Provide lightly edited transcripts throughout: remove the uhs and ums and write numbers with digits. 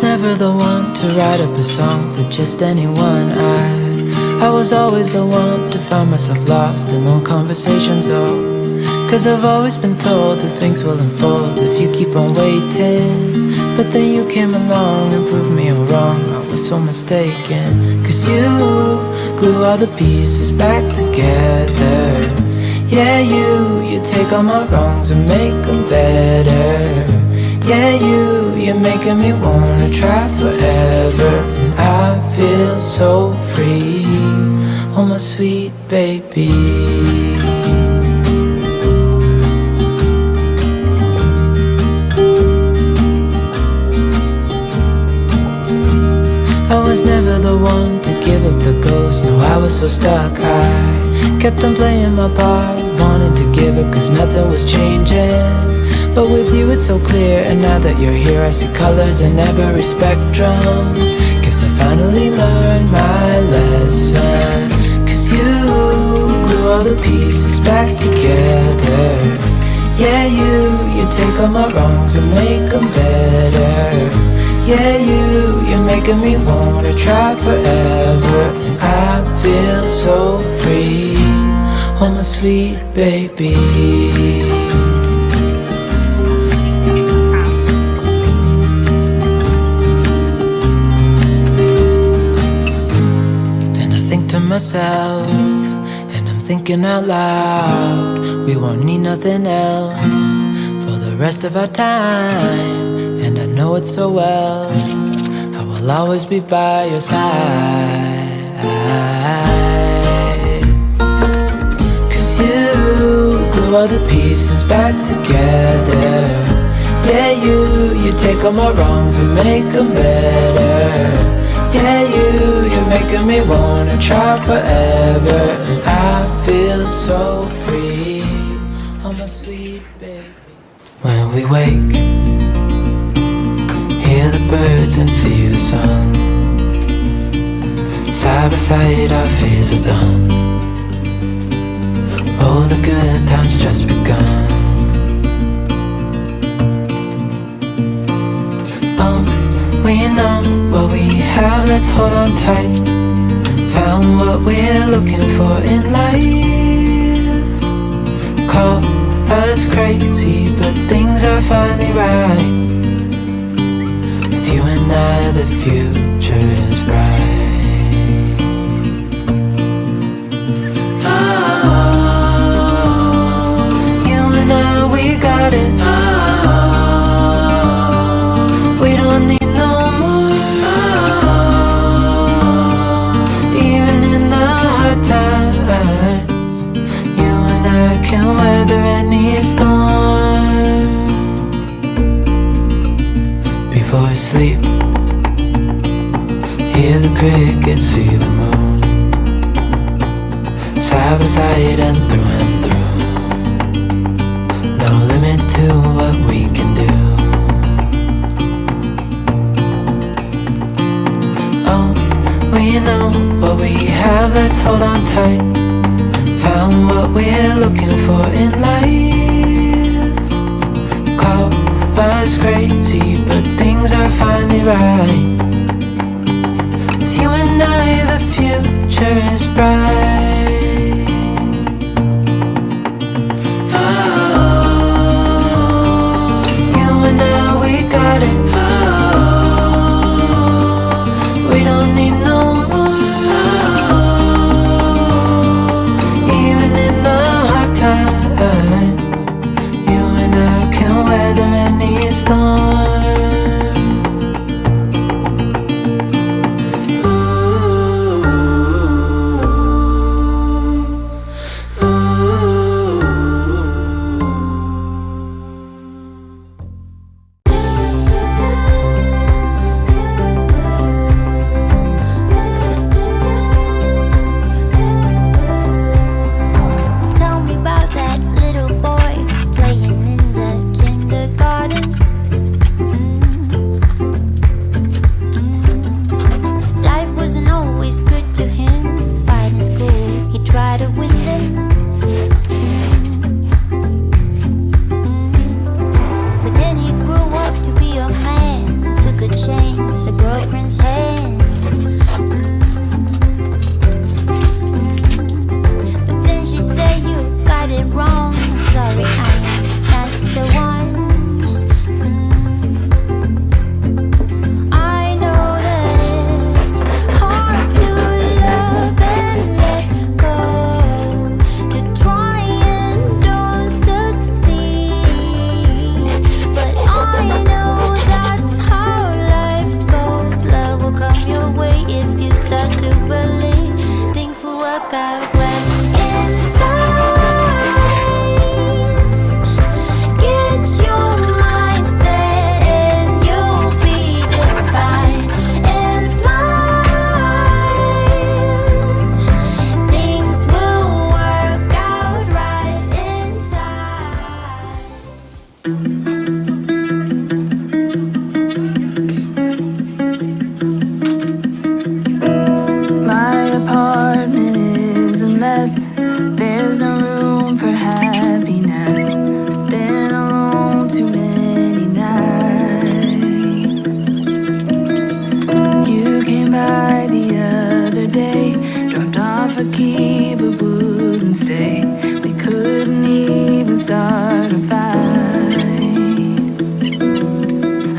never the one to write up a song for just anyone. I was always the one to find myself lost in long conversations, oh. Cause I've always been told that things will unfold if you keep on waiting. But then you came along and proved me all wrong. I was so mistaken. Cause you glue all the pieces back together. Yeah, you take all my wrongs and make them better. Yeah, you're making me wanna try forever. And I feel so free, oh my sweet baby. I was never the one to give up the ghost. No, I was so stuck. I kept on playing my part, wanted to give up cause nothing was changing. But with you it's so clear, and now that you're here I see colors in every spectrum. Guess I finally learned my lesson. Cause you glue all the pieces back together. Yeah, you take all my wrongs and make them better. Yeah, you're making me wanna try forever. And I feel so free, oh my sweet baby. To myself, and I'm thinking out loud, we won't need nothing else for the rest of our time. And I know it so well, I will always be by your side. Cause you glue all the pieces back together. Yeah, you take all my wrongs and make them better. Yeah, you're making me wanna try forever. And I feel so free, oh my sweet baby. When we wake, hear the birds and see the sun. Side by side our fears are done. Oh, the good times just begun. We know what we have, let's hold on tight. Found what we're looking for in life. Call us crazy, but things are finally right. With you and I, the future is bright. Oh, you and I, we got it. Oh, we don't need can weather any storm. Before I sleep, hear the crickets, see the moon. Side by side and through. No limit to what we can do. Oh, we know what we have, let's hold on tight. Found what we're looking for in life. Call us crazy, but things are finally right. With you and I, the future is bright. Oh, you and I, we got it. Oh, we don't need no more. You and I can weather any storm. Ooh. out right in time. Get your mind set and you'll be just fine. And smile, things will work out right in time. My apartment is a mess. There's no room for happiness. Been alone too many nights. You came by the other day, dropped off a key but wouldn't stay. We couldn't even start a fight.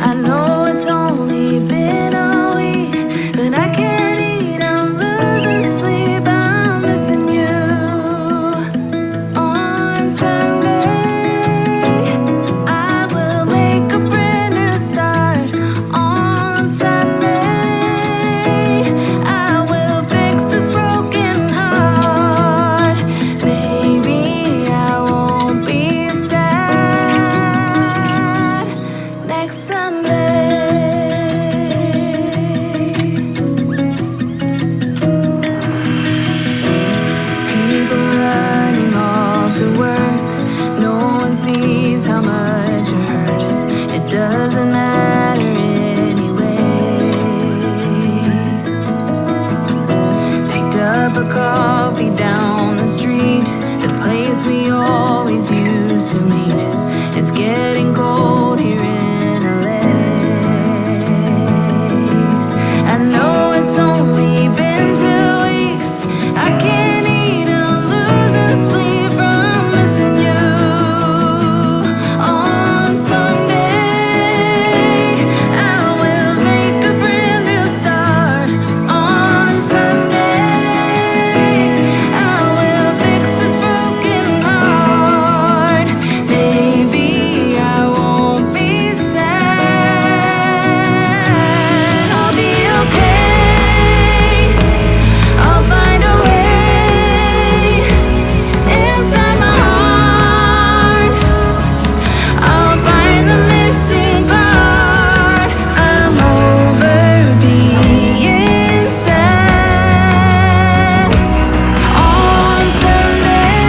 I know it's only been a week, but I can't eat, I'm losing sleep, I'm missing you. On Sunday, I will make a brand new start. On Sunday, I will fix this broken heart. Maybe I won't be sad next Sunday. People running off to work. No one sees how much you hurt. It doesn't matter anyway. Picked up a coffee down the street, the place we always used to meet. It's getting cold here in LA. I know it's only been 2 weeks. I can't eat, I'm losing sleep from missing you. On Sunday, I will make a brand new start. On Sunday, I will fix this broken heart. Maybe I won't be sad. I'll be okay. I'll find a way inside my heart. I'll find the missing part. I'm over being sad. On Sunday,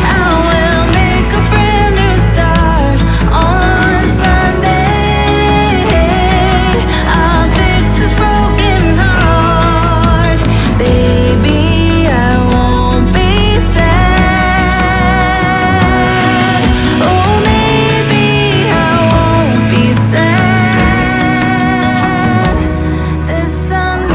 I will make a brand new start. On Sunday, I'll fix this broken heart. Baby, I won't be sad. Oh, maybe I won't be sad this Sunday.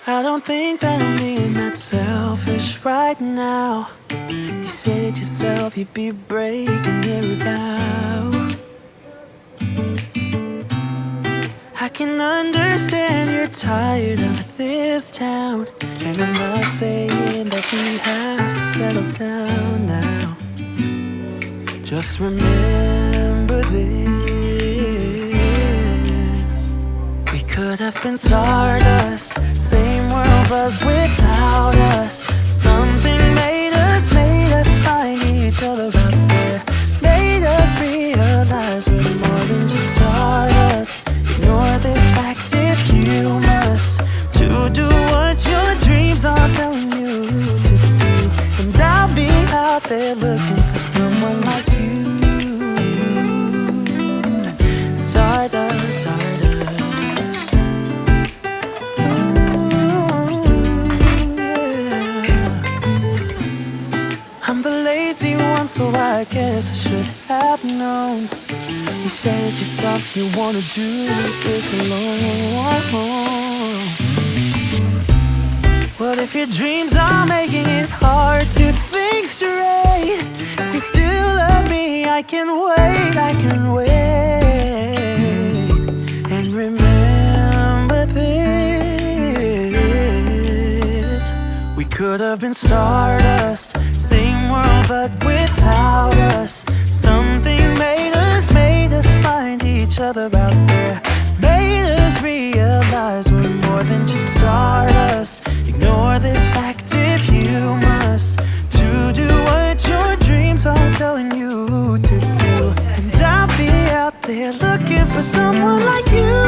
I don't think that I'm being that selfish right now. You said yourself you'd be breaking every vow. I can understand you're tired of this town, and I'm not saying that we have to settle down now. Just remember this: we could have been stardust, same world but without us. Something made us find each other out there, made us realize we're more than just stardust. Ignore this fact if you must, to do what your dreams are telling you to do. And I'll be out there looking for someone like you. Stardust, stardust. Ooh, yeah. I'm the lazy one, so I guess I should have known. You said yourself you wanna do this alone. if your dreams are making it hard to think straight, if you still love me, I can wait, I can wait. And remember this, we could have been stardust, same world but without us. Something made us find each other out there, made us realize we're more than just stardust. Ignore this fact if you must, to do what your dreams are telling you to do. And I'll be out there looking for someone like you.